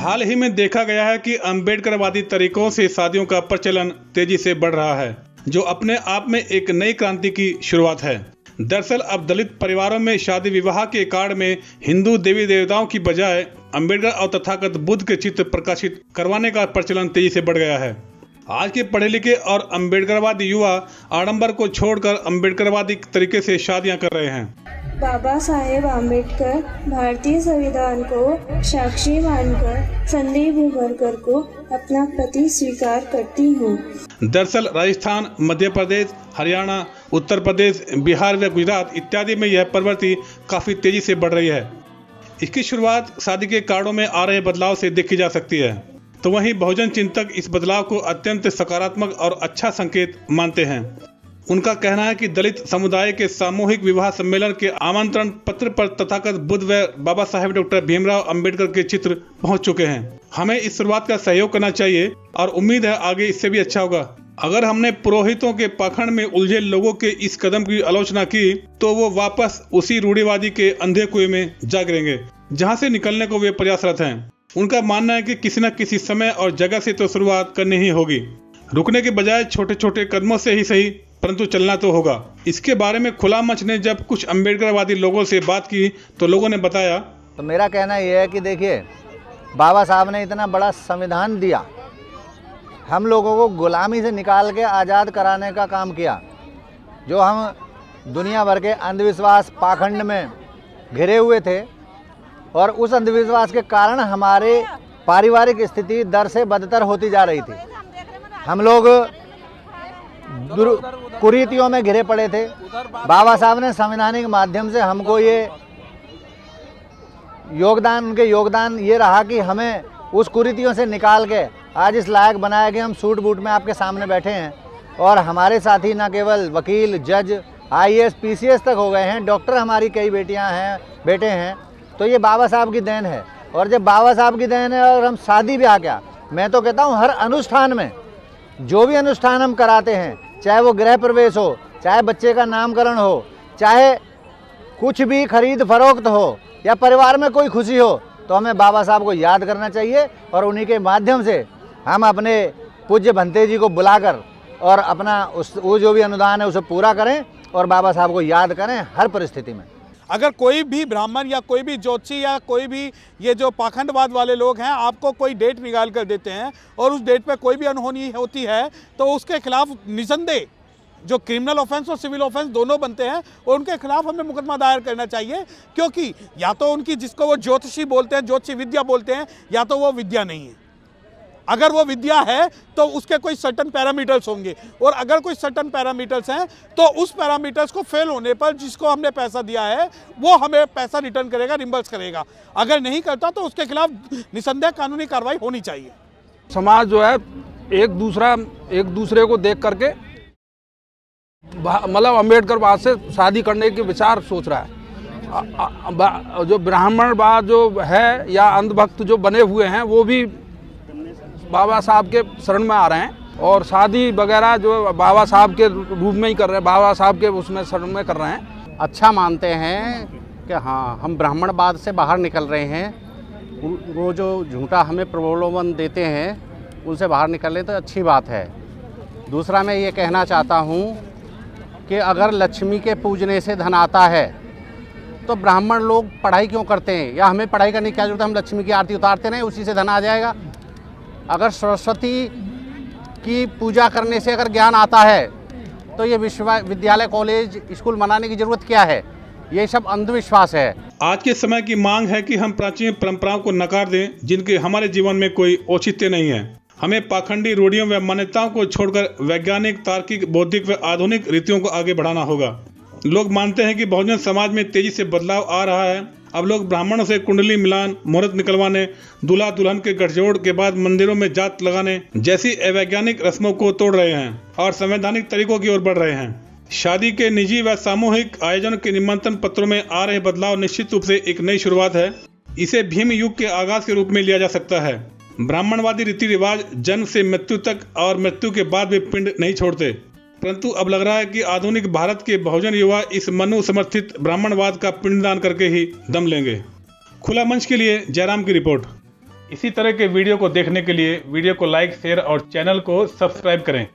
हाल ही में देखा गया है कि अम्बेडकरवादी तरीकों से शादियों का प्रचलन तेजी से बढ़ रहा है, जो अपने आप में एक नई क्रांति की शुरुआत है। दरअसल अब दलित परिवारों में शादी विवाह के कार्ड में हिंदू देवी देवताओं की बजाय अम्बेडकर और तथागत बुद्ध के चित्र प्रकाशित करवाने का प्रचलन तेजी से बढ़ गया है। आज के पढ़े लिखे और अम्बेडकरवादी युवा आडंबर को छोड़कर अम्बेडकरवादी तरीके से शादियां कर रहे हैं। बाबा साहेब आम्बेडकर भारतीय संविधान को साक्षी मानकर संदीप उमरकर को अपना पति स्वीकार करती हूँ। दरअसल राजस्थान, मध्य प्रदेश, हरियाणा, उत्तर प्रदेश, बिहार व गुजरात इत्यादि में यह प्रवृत्ति काफी तेजी से बढ़ रही है। इसकी शुरुआत शादी के कार्डों में आ रहे बदलाव से देखी जा सकती है, तो वहीं बहुजन चिंतक इस बदलाव को अत्यंत सकारात्मक और अच्छा संकेत मानते हैं। उनका कहना है कि दलित समुदाय के सामूहिक विवाह सम्मेलन के आमंत्रण पत्र पर तथागत बुद्ध व बाबा साहेब डॉक्टर भीमराव अंबेडकर के चित्र पहुंच चुके हैं। हमें इस शुरुआत का सहयोग करना चाहिए और उम्मीद है आगे इससे भी अच्छा होगा। अगर हमने पुरोहितों के पाखंड में उलझे लोगों के इस कदम की आलोचना की तो वो वापस उसी रूढ़िवादी के अंधे कुएं में जा गिरेंगे, जहाँ से निकलने को वे प्रयासरत हैं। उनका मानना है कि किसी न किसी समय और जगह से तो शुरुआत करनी ही होगी। रुकने के बजाय छोटे छोटे कदमों से ही सही, परंतु चलना तो होगा। इसके बारे में खुला मंच ने जब कुछ अम्बेडकरवादी लोगों से बात की तो लोगों ने बताया, तो मेरा कहना यह है कि देखिए, बाबा साहब ने इतना बड़ा संविधान दिया, हम लोगों को गुलामी से निकाल के आज़ाद कराने का काम किया। जो हम दुनिया भर के अंधविश्वास पाखंड में घिरे हुए थे और उस अंधविश्वास के कारण हमारे पारिवारिक स्थिति दर से बदतर होती जा रही थी। हम लोग कुरीतियों में घिरे पड़े थे। बाबा साहब ने संवैधानिक माध्यम से हमको ये उनके योगदान ये रहा कि हमें उस कुरीतियों से निकाल के आज इस लायक बनाया कि हम सूट बूट में आपके सामने बैठे हैं। और हमारे साथी न केवल वकील, जज, IAS, PCS तक हो गए हैं, डॉक्टर हमारी कई बेटियां हैं, बेटे हैं। तो ये बाबा साहब की देन है। और जब बाबा साहब की देन है और हम शादी ब्याह क्या, मैं तो कहता हूँ हर अनुष्ठान में जो भी अनुष्ठान हम कराते हैं, चाहे वो गृह प्रवेश हो, चाहे बच्चे का नामकरण हो, चाहे कुछ भी खरीद फरोख्त हो या परिवार में कोई खुशी हो, तो हमें बाबा साहब को याद करना चाहिए और उन्हीं के माध्यम से हम अपने पूज्य भंते जी को बुलाकर और अपना वो जो भी अनुदान है उसे पूरा करें और बाबा साहब को याद करें हर परिस्थिति में। अगर कोई भी ब्राह्मण या कोई भी ज्योतिषी या कोई भी ये जो पाखंडवाद वाले लोग हैं आपको कोई डेट निकाल कर देते हैं और उस डेट पे कोई भी अनहोनी होती है तो उसके खिलाफ निसंदेह जो क्रिमिनल ऑफेंस और सिविल ऑफेंस दोनों बनते हैं और उनके खिलाफ हमें मुकदमा दायर करना चाहिए, क्योंकि या तो उनकी जिसको वो ज्योतिषी बोलते हैं, ज्योतिषी विद्या बोलते हैं, या तो वो विद्या नहीं है। अगर वो विद्या है तो उसके कोई सर्टन पैरामीटर्स होंगे और अगर कोई सर्टन पैरामीटर्स हैं तो उस पैरामीटर्स को फेल होने पर जिसको हमने पैसा दिया है वो हमें पैसा रिटर्न करेगा, रिम्बर्स करेगा। अगर नहीं करता तो उसके खिलाफ निसंदेह कानूनी कार्रवाई होनी चाहिए। समाज जो है एक दूसरे को देख करके मतलब अम्बेडकरवाद से शादी करने के विचार सोच रहा है। जो ब्राह्मणवाद जो है या अंधभक्त जो बने हुए हैं वो भी बाबा साहब के शरण में आ रहे हैं और शादी वगैरह जो बाबा साहब के रूप में ही कर रहे हैं, बाबा साहब के उसमें शरण में कर रहे हैं। अच्छा मानते हैं कि हाँ, हम ब्राह्मणवाद से बाहर निकल रहे हैं। वो जो झूठा हमें प्रलोभन देते हैं उनसे बाहर निकल रहे तो अच्छी बात है। दूसरा मैं ये कहना चाहता हूँ कि अगर लक्ष्मी के पूजने से धन आता है तो ब्राह्मण लोग पढ़ाई क्यों करते हैं, या हमें पढ़ाई करने की क्या जरूरत है? हम लक्ष्मी की आरती उतारते रहें, उसी से धन आ जाएगा। अगर सरस्वती की पूजा करने से अगर ज्ञान आता है तो ये विश्वविद्यालय, कॉलेज, स्कूल बनाने की जरूरत क्या है? ये सब अंधविश्वास है। आज के समय की मांग है कि हम प्राचीन परंपराओं को नकार दें जिनके हमारे जीवन में कोई औचित्य नहीं है। हमें पाखंडी रूढ़ियों व मान्यताओं को छोड़कर वैज्ञानिक, तार्किक, बौद्धिक व आधुनिक रीतियों को आगे बढ़ाना होगा। लोग मानते हैं कि बहुजन समाज में तेजी से बदलाव आ रहा है। अब लोग ब्राह्मणों से कुंडली मिलान, मुहूर्त निकलवाने, दूल्हा दुल्हन के गठजोड़ के बाद मंदिरों में जात लगाने जैसी अवैज्ञानिक रस्मों को तोड़ रहे हैं और संवैधानिक तरीकों की ओर बढ़ रहे हैं। शादी के निजी व सामूहिक आयोजन के निमंत्रण पत्रों में आ रहे बदलाव निश्चित रूप से एक नई शुरुआत है। इसे भीम युग के आगाज के रूप में लिया जा सकता है। ब्राह्मणवादी रीति रिवाज जन्म से मृत्यु तक और मृत्यु के बाद भी पिंड नहीं छोड़ते, परंतु अब लग रहा है कि आधुनिक भारत के बहुजन युवा इस मनु समर्थित ब्राह्मणवाद का पिंडदान करके ही दम लेंगे। खुला मंच के लिए जयराम की रिपोर्ट। इसी तरह के वीडियो को देखने के लिए वीडियो को लाइक, शेयर और चैनल को सब्सक्राइब करें।